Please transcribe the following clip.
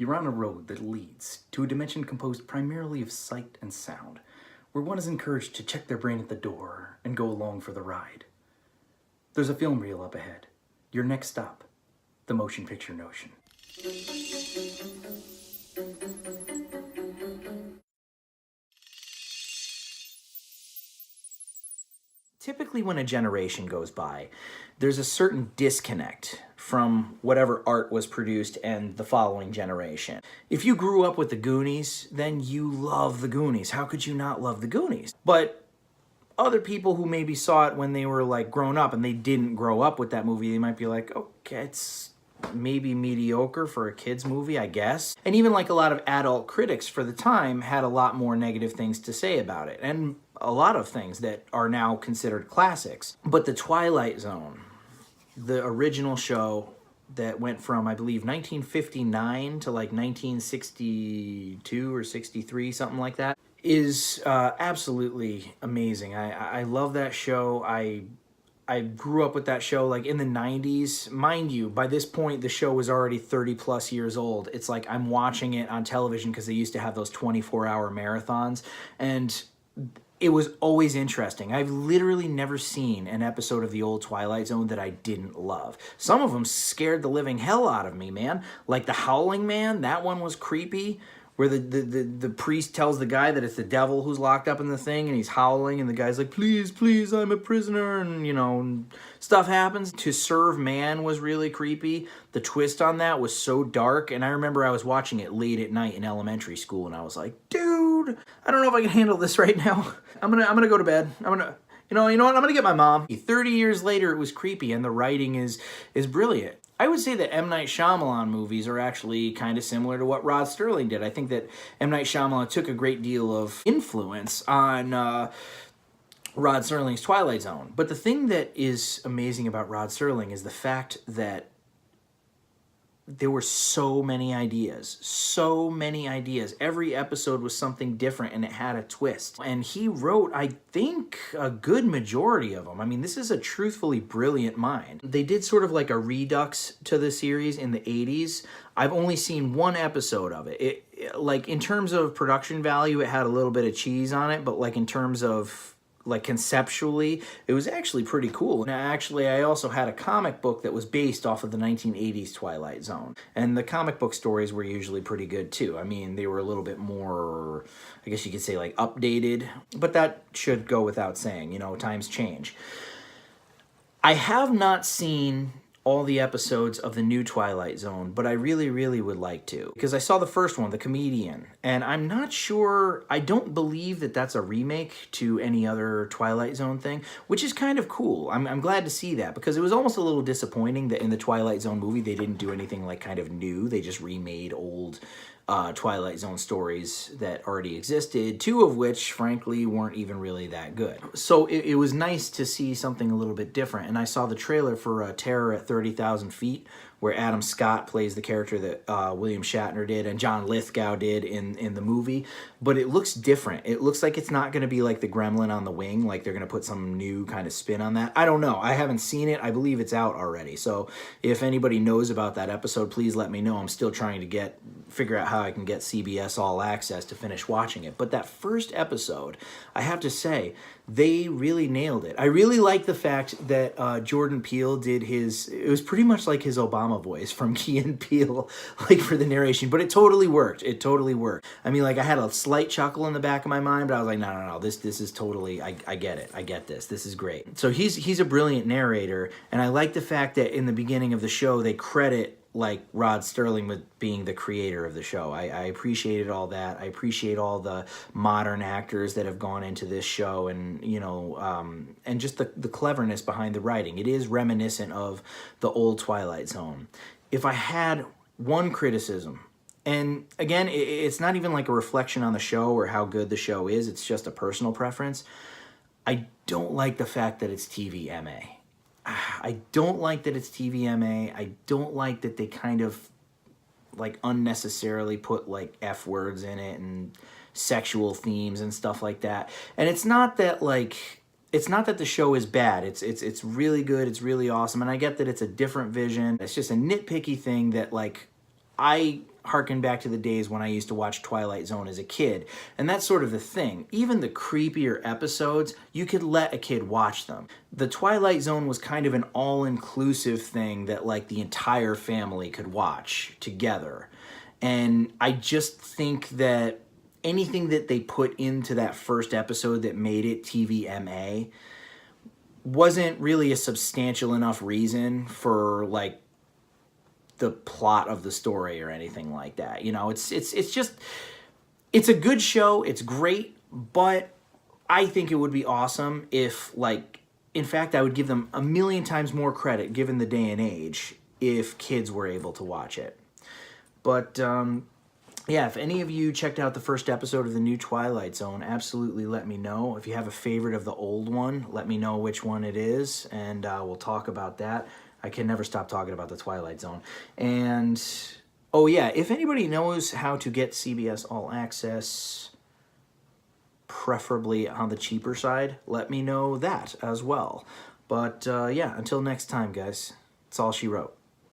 You're on a road that leads to a dimension composed primarily of sight and sound, where one is encouraged to check their brain at the door and go along for the ride. There's a film reel up ahead. Your next stop, the motion picture notion. Typically when a generation goes by, there's a certain disconnect from whatever art was produced and the following generation. If you grew up with the Goonies, then you love the Goonies. How could you not love the Goonies? But other people who maybe saw it when they were like grown up and they didn't grow up with that movie, they might be like, okay, it's maybe mediocre for a kid's movie, I guess. And even like a lot of adult critics for the time had a lot more negative things to say about it, and a lot of things that are now considered classics. But the Twilight Zone, the original show that went from, I believe, 1959 to like 1962 or 63, something like that, is absolutely amazing. I love that show. I grew up with that show like in the 90s. Mind you, by this point, the show was already 30 plus years old. It's like I'm watching it on television because they used to have those 24-hour marathons, and it was always interesting. I've literally never seen an episode of the old Twilight Zone that I didn't love. Some of them scared the living hell out of me, man. Like the Howling Man, that one was creepy, where the priest tells the guy that it's the devil who's locked up in the thing, and he's howling, and the guy's like, please, please, I'm a prisoner, and, you know, stuff happens. To Serve Man was really creepy. The twist on that was so dark, and I remember I was watching it late at night in elementary school, and I was like, dude, I don't know if I can handle this right now. I'm gonna go to bed. You know what? I'm gonna get my mom. 30 years later, it was creepy, and the writing is brilliant. I would say that M. Night Shyamalan movies are actually kind of similar to what Rod Serling did. I think that M. Night Shyamalan took a great deal of influence on Rod Serling's Twilight Zone. But the thing that is amazing about Rod Serling is the fact that there were so many ideas. Every episode was something different, and it had a twist. And he wrote, I think, a good majority of them. I mean, this is a truthfully brilliant mind. They did sort of like a redux to the series in the 80s. I've only seen one episode of it. Like, in terms of production value, it had a little bit of cheese on it, but like in terms of like conceptually, it was actually pretty cool. Now, actually, I also had a comic book that was based off of the 1980s Twilight Zone. And the comic book stories were usually pretty good too. I mean, they were a little bit more, I guess you could say, like updated, but that should go without saying, you know, times change. I have not seen all the episodes of the new Twilight Zone, but I really, really would like to. Because I saw the first one, The Comedian, and I'm not sure, I don't believe that that's a remake to any other Twilight Zone thing, which is kind of cool. I'm glad to see that, because it was almost a little disappointing that in the Twilight Zone movie they didn't do anything like kind of new. They just remade old Twilight Zone stories that already existed, two of which, frankly, weren't even really that good. So it was nice to see something a little bit different, and I saw the trailer for Terror at 30,000 Feet, where Adam Scott plays the character that William Shatner did and John Lithgow did in the movie, but it looks different. It looks like it's not going to be like the Gremlin on the Wing, like they're going to put some new kind of spin on that. I don't know. I haven't seen it. I believe it's out already, so if anybody knows about that episode, please let me know. I'm still trying to figure out how I can get CBS All Access to finish watching it. But that first episode, I have to say, they really nailed it. I really like the fact that Jordan Peele did it was pretty much like his Obama voice from Key and Peele, like for the narration, but it totally worked. It totally worked. I mean, like I had a slight chuckle in the back of my mind, but I was like, no, this is totally, I get it. I get this. This is great. So he's a brilliant narrator, and I like the fact that in the beginning of the show, they credit like Rod Serling with being the creator of the show. I appreciated all that. I appreciate all the modern actors that have gone into this show, and you know, and just the cleverness behind the writing. It is reminiscent of the old Twilight Zone. If I had one criticism, and again, it's not even like a reflection on the show or how good the show is, it's just a personal preference, I don't like the fact that it's TVMA. I don't like that it's TVMA. I don't like that they kind of like unnecessarily put like F words in it and sexual themes and stuff like that. And it's not that the show is bad. It's really good. It's really awesome. And I get that it's a different vision. It's just a nitpicky thing that like I harken back to the days when I used to watch Twilight Zone as a kid. And that's sort of the thing. Even the creepier episodes, you could let a kid watch them. The Twilight Zone was kind of an all-inclusive thing that like the entire family could watch together. And I just think that anything that they put into that first episode that made it TVMA wasn't really a substantial enough reason for like the plot of the story or anything like that. You know, it's just, it's a good show. It's great, but I think it would be awesome if, like, in fact, I would give them a million times more credit given the day and age if kids were able to watch it. But, yeah, if any of you checked out the first episode of the new Twilight Zone, absolutely let me know. If you have a favorite of the old one, let me know which one it is, and we'll talk about that. I can never stop talking about the Twilight Zone. And, oh yeah, if anybody knows how to get CBS All Access, preferably on the cheaper side, let me know that as well. But, yeah, until next time, guys, it's all she wrote.